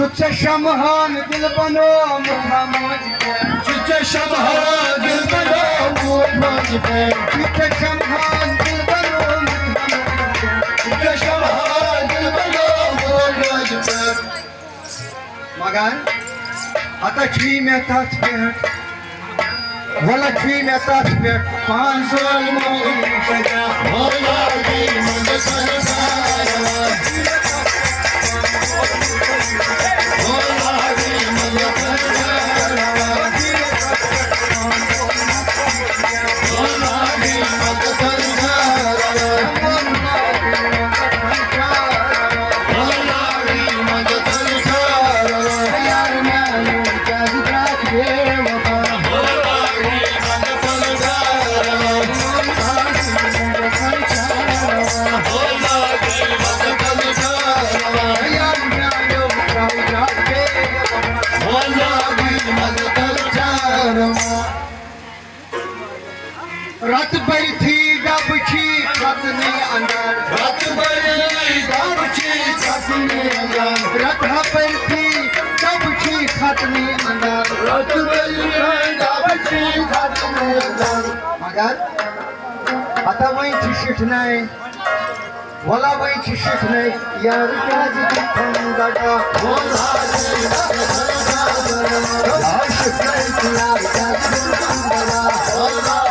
Çuça şamhan dil bano muhammed Çuça şamhan dil bano muhammed Çuça şamhan dil bano muhammed Çuça şamhan dil bano muhammed Magan ata çi me tat pe Wala çi me tat pe Panzol mo shaya Wala di mand sarvara Rat बैठी गबची खतने अंदर Rat बैठी गबची खतने अंदर Rat बैठी गबची खतने अंदर Rat बैठी गबची खतने अंदर मगर आता वही चिशिट नहीं वला वही चिशिट नहीं यार क्या जितने फंगड़ा वला आशिक नहीं यार क्या जितने फंगड़ा वला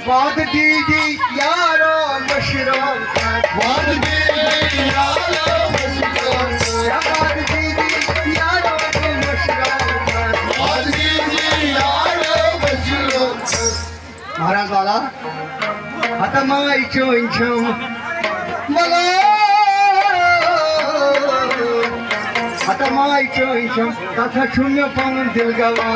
वाद दीदी यारो मशरो वाद दीदी यारो मशरो वाद दीदी यारो मशरो वाद दीदी यारो मशरो महाराज वाला आता माई चोंचो मला आता माई चोंचो तथा शून्य पाऊन दिल गवा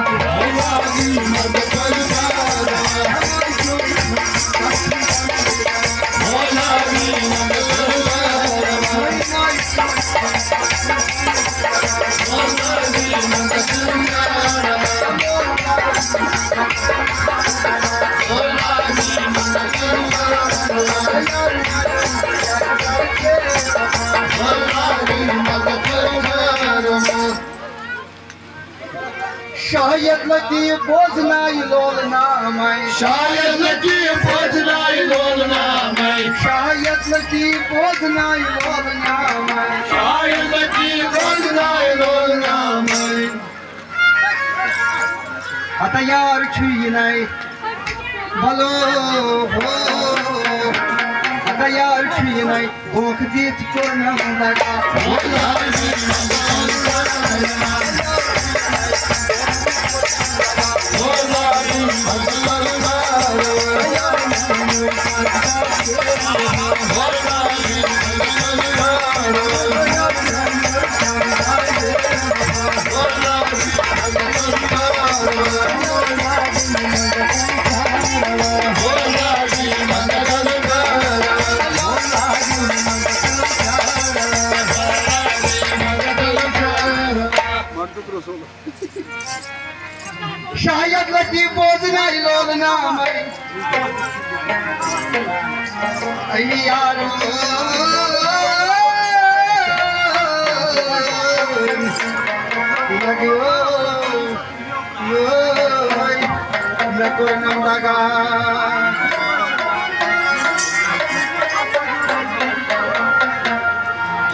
शायद लगी बोझनाई लोलना मैं शायद लगी बोझनाई लोलना मैं शायद लगी बोझनाई लोलना मैं शायद लगी बोझनाई लोलना मैं आता यार छुई नहीं भलो हो आता यार छुई नहीं भूख दीत को न लगा शायद लगी बोझनाई लोलना मैं यारो लगियो यो मैं कोई नंदा का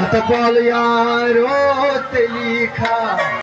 हत बॉल यारो तेली खा